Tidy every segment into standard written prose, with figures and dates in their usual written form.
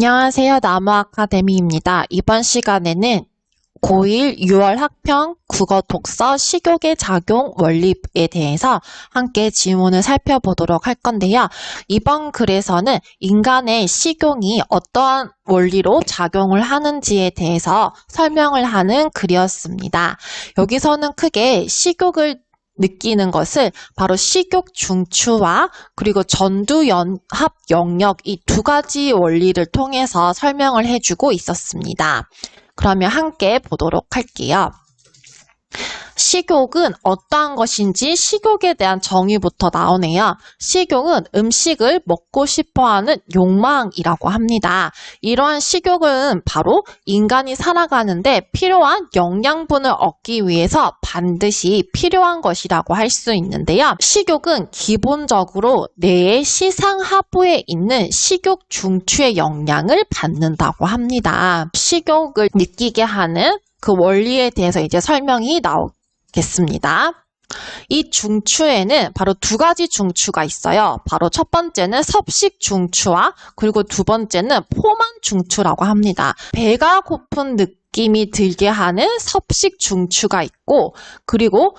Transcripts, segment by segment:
안녕하세요. 나무아카데미입니다. 이번 시간에는 고1 6월 학평 국어 독서 식욕의 작용 원리에 대해서 함께 지문을 살펴보도록 할 건데요. 이번 글에서는 인간의 식욕이 어떠한 원리로 작용을 하는지에 대해서 설명을 하는 글이었습니다. 여기서는 크게 식욕을 느끼는 것을 바로 식욕 중추와 그리고 전두연합 영역 이 두 가지 원리를 통해서 설명을 해주고 있었습니다. 그러면 함께 보도록 할게요. 식욕은 어떠한 것인지 식욕에 대한 정의부터 나오네요. 식욕은 음식을 먹고 싶어하는 욕망이라고 합니다. 이러한 식욕은 바로 인간이 살아가는데 필요한 영양분을 얻기 위해서 반드시 필요한 것이라고 할 수 있는데요. 식욕은 기본적으로 뇌의 시상하부에 있는 식욕 중추의 영향을 받는다고 합니다. 식욕을 느끼게 하는 그 원리에 대해서 이제 설명이 나오겠습니다. 이 중추에는 바로 두 가지 중추가 있어요. 바로 첫 번째는 섭식 중추와 그리고 두 번째는 포만 중추라고 합니다. 배가 고픈 느낌이 들게 하는 섭식 중추가 있고 그리고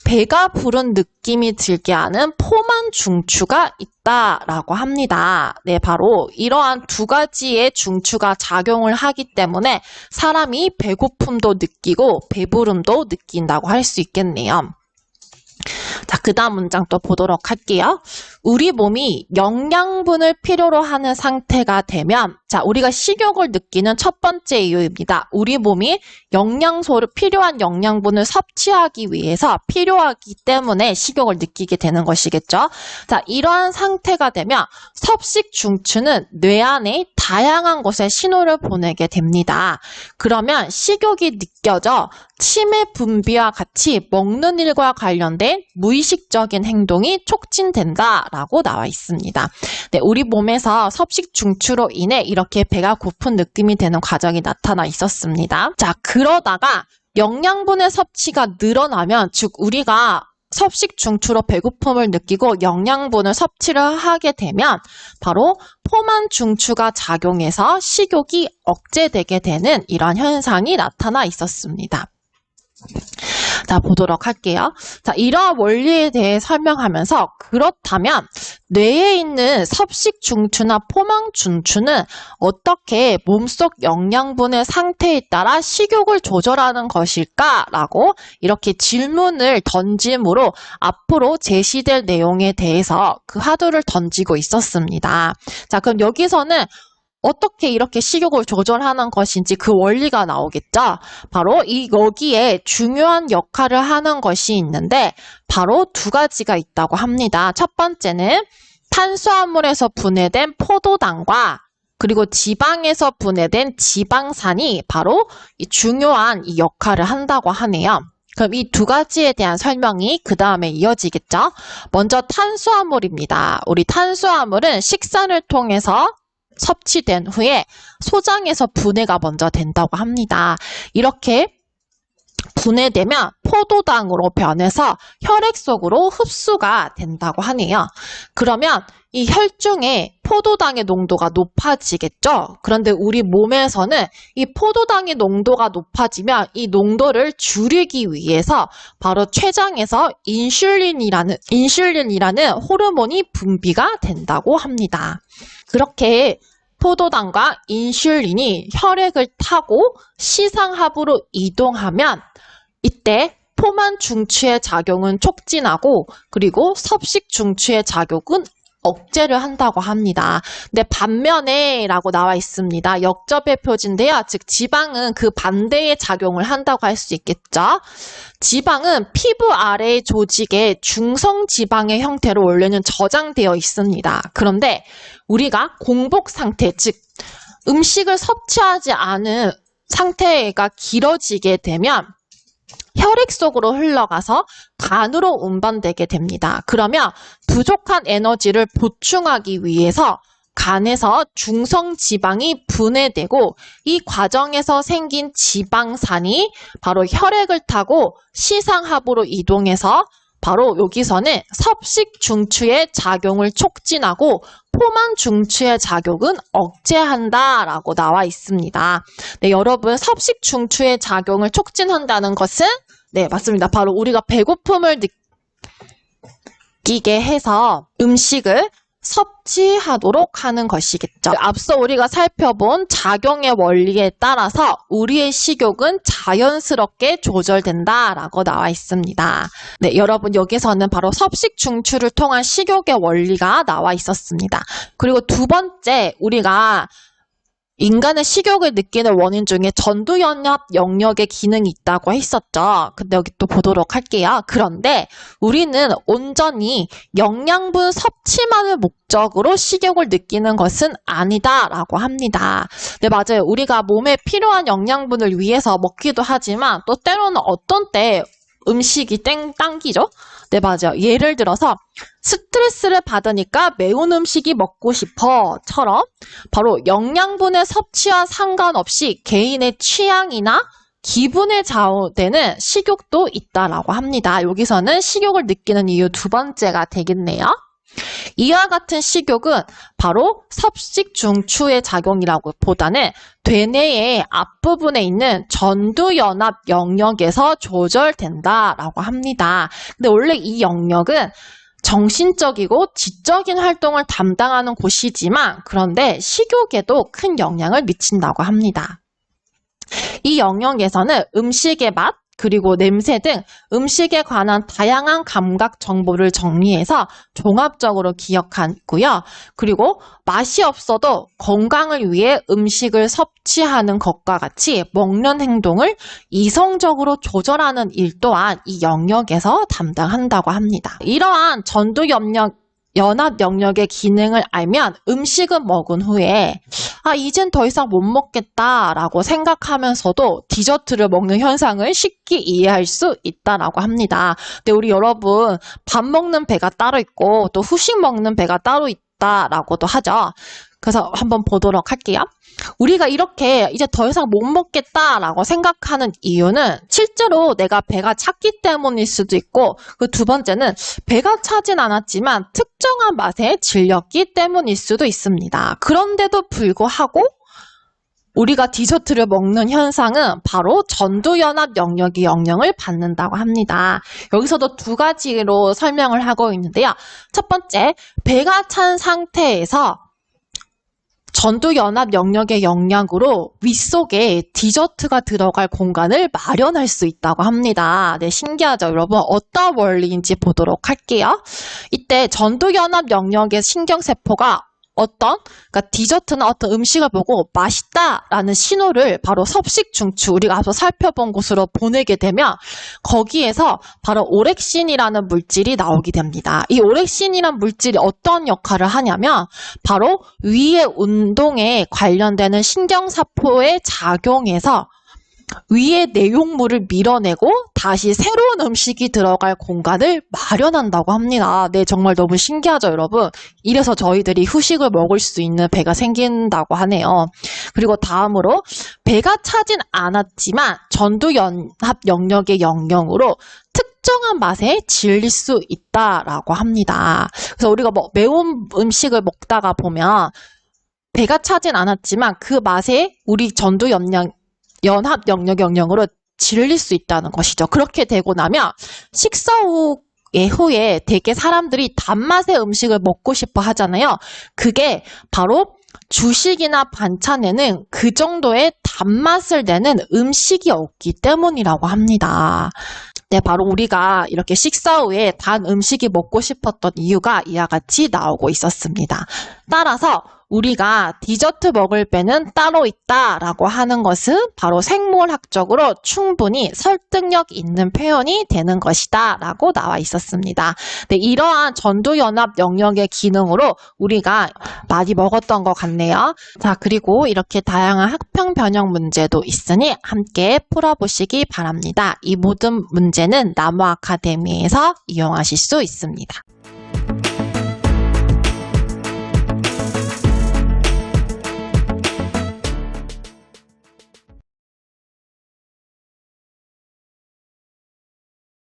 배가 부른 느낌이 들게 하는 포만 중추가 있다라고 합니다. 네, 바로 이러한 두 가지의 중추가 작용을 하기 때문에 사람이 배고픔도 느끼고 배부름도 느낀다고 할 수 있겠네요. 자, 그 다음 문장 또 보도록 할게요. 우리 몸이 영양분을 필요로 하는 상태가 되면, 자, 우리가 식욕을 느끼는 첫 번째 이유입니다. 우리 몸이 필요한 영양분을 섭취하기 위해서 필요하기 때문에 식욕을 느끼게 되는 것이겠죠. 자, 이러한 상태가 되면 섭식 중추는 뇌 안에 다양한 곳에 신호를 보내게 됩니다. 그러면 식욕이 느껴져 치매 분비와 같이 먹는 일과 관련된 무의식적인 행동이 촉진된다라고 나와 있습니다. 네, 우리 몸에서 섭식 중추로 인해 이렇게 배가 고픈 느낌이 되는 과정이 나타나 있었습니다. 자, 그러다가 영양분의 섭취가 늘어나면, 즉 우리가 섭식 중추로 배고픔을 느끼고 영양분을 섭취를 하게 되면 바로 포만 중추가 작용해서 식욕이 억제되게 되는 이러한 현상이 나타나 있었습니다. 자, 보도록 할게요. 자, 이러한 원리에 대해 설명하면서 그렇다면 뇌에 있는 섭식 중추나 포만 중추는 어떻게 몸속 영양분의 상태에 따라 식욕을 조절하는 것일까라고 이렇게 질문을 던짐으로 앞으로 제시될 내용에 대해서 그 화두를 던지고 있었습니다. 자, 그럼 여기서는 어떻게 이렇게 식욕을 조절하는 것인지 그 원리가 나오겠죠. 바로 여기에 중요한 역할을 하는 것이 있는데 바로 두 가지가 있다고 합니다. 첫 번째는 탄수화물에서 분해된 포도당과 그리고 지방에서 분해된 지방산이 바로 중요한 이 역할을 한다고 하네요. 그럼 이 두 가지에 대한 설명이 그 다음에 이어지겠죠. 먼저 탄수화물입니다. 우리 탄수화물은 식사를 통해서 섭취된 후에 소장에서 분해가 먼저 된다고 합니다. 이렇게 분해되면 포도당으로 변해서 혈액 속으로 흡수가 된다고 하네요. 그러면 이 혈중에 포도당의 농도가 높아지겠죠? 그런데 우리 몸에서는 이 포도당의 농도가 높아지면 이 농도를 줄이기 위해서 바로 췌장에서 인슐린이라는 호르몬이 분비가 된다고 합니다. 그렇게 포도당과 인슐린이 혈액을 타고 시상하부로 이동하면 이때 포만 중추의 작용은 촉진하고 그리고 섭식 중추의 작용은 억제를 한다고 합니다. 근데 반면에 라고 나와 있습니다. 역접의 표지인데요. 즉 지방은 그 반대의 작용을 한다고 할 수 있겠죠. 지방은 피부 아래의 조직에 중성지방의 형태로 원래는 저장되어 있습니다. 그런데 우리가 공복 상태, 즉 음식을 섭취하지 않은 상태가 길어지게 되면 혈액 속으로 흘러가서 간으로 운반되게 됩니다. 그러면 부족한 에너지를 보충하기 위해서 간에서 중성지방이 분해되고 이 과정에서 생긴 지방산이 바로 혈액을 타고 시상하부로 이동해서 바로 여기서는 섭식 중추의 작용을 촉진하고 포만 중추의 작용은 억제한다라고 나와 있습니다. 네, 여러분 섭식 중추의 작용을 촉진한다는 것은 네, 맞습니다. 바로 우리가 배고픔을 느끼게 해서 음식을 섭취하도록 하는 것이겠죠. 앞서 우리가 살펴본 작용의 원리에 따라서 우리의 식욕은 자연스럽게 조절된다라고 나와 있습니다. 네, 여러분 여기서는 바로 섭식 중추를 통한 식욕의 원리가 나와 있었습니다. 그리고 두 번째 우리가 인간의 식욕을 느끼는 원인 중에 전두연합 영역의 기능이 있다고 했었죠. 근데 여기 또 보도록 할게요. 그런데 우리는 온전히 영양분 섭취만을 목적으로 식욕을 느끼는 것은 아니다라고 합니다. 네, 맞아요. 우리가 몸에 필요한 영양분을 위해서 먹기도 하지만 또 때로는 어떤 때 음식이 당기죠? 네, 맞아요. 예를 들어서 스트레스를 받으니까 매운 음식이 먹고 싶어처럼 바로 영양분의 섭취와 상관없이 개인의 취향이나 기분에 좌우되는 식욕도 있다라고 합니다. 여기서는 식욕을 느끼는 이유 두 번째가 되겠네요. 이와 같은 식욕은 바로 섭식 중추의 작용이라고 보다는 되뇌의 앞부분에 있는 전두연합 영역에서 조절된다라고 합니다. 근데 원래 이 영역은 정신적이고 지적인 활동을 담당하는 곳이지만 그런데 식욕에도 큰 영향을 미친다고 합니다. 이 영역에서는 음식의 맛, 그리고 냄새 등 음식에 관한 다양한 감각 정보를 정리해서 종합적으로 기억하고요. 그리고 맛이 없어도 건강을 위해 음식을 섭취하는 것과 같이 먹는 행동을 이성적으로 조절하는 일 또한 이 영역에서 담당한다고 합니다. 이러한 연합 영역의 기능을 알면 음식은 먹은 후에 이젠 더 이상 못 먹겠다라고 생각하면서도 디저트를 먹는 현상을 쉽게 이해할 수 있다라고 합니다. 근데 우리 여러분 밥 먹는 배가 따로 있고 또 후식 먹는 배가 따로 있다라고도 하죠. 그래서 한번 보도록 할게요. 우리가 이렇게 이제 더 이상 못 먹겠다라고 생각하는 이유는 실제로 내가 배가 찼기 때문일 수도 있고 그 두 번째는 배가 차진 않았지만 특정한 맛에 질렸기 때문일 수도 있습니다. 그런데도 불구하고 우리가 디저트를 먹는 현상은 바로 전두연합 영역이 영향을 받는다고 합니다. 여기서도 두 가지로 설명을 하고 있는데요. 첫 번째, 배가 찬 상태에서 전두연합 영역의 영향으로 윗속에 디저트가 들어갈 공간을 마련할 수 있다고 합니다. 네, 신기하죠, 여러분? 어떤 원리인지 보도록 할게요. 이때 전두연합 영역의 신경세포가 그러니까 디저트나 어떤 음식을 보고 맛있다라는 신호를 바로 섭식 중추, 우리가 앞서 살펴본 곳으로 보내게 되면 거기에서 바로 오렉신이라는 물질이 나오게 됩니다. 이 오렉신이라는 물질이 어떤 역할을 하냐면 바로 위의 운동에 관련되는 신경세포에 작용해서 위의 내용물을 밀어내고 다시 새로운 음식이 들어갈 공간을 마련한다고 합니다. 네, 정말 너무 신기하죠, 여러분? 이래서 저희들이 후식을 먹을 수 있는 배가 생긴다고 하네요. 그리고 다음으로 배가 차진 않았지만 전두연합 영역의 영향으로 특정한 맛에 질릴 수 있다라고 합니다. 그래서 우리가 매운 음식을 먹다가 보면 배가 차진 않았지만 그 맛에 우리 연합 영역 영역으로 질릴 수 있다는 것이죠. 그렇게 되고 나면 식사 후에 되게 사람들이 단맛의 음식을 먹고 싶어 하잖아요. 그게 바로 주식이나 반찬에는 그 정도의 단맛을 내는 음식이 없기 때문이라고 합니다. 네, 바로 우리가 이렇게 식사 후에 단 음식이 먹고 싶었던 이유가 이와 같이 나오고 있었습니다. 따라서 우리가 디저트 먹을 배는 따로 있다라고 하는 것은 바로 생물학적으로 충분히 설득력 있는 표현이 되는 것이다 라고 나와 있었습니다. 네, 이러한 전두연합 영역의 기능으로 우리가 많이 먹었던 것 같네요. 자, 그리고 이렇게 다양한 학평 변형 문제도 있으니 함께 풀어보시기 바랍니다. 이 모든 문제는 나무 아카데미에서 이용하실 수 있습니다.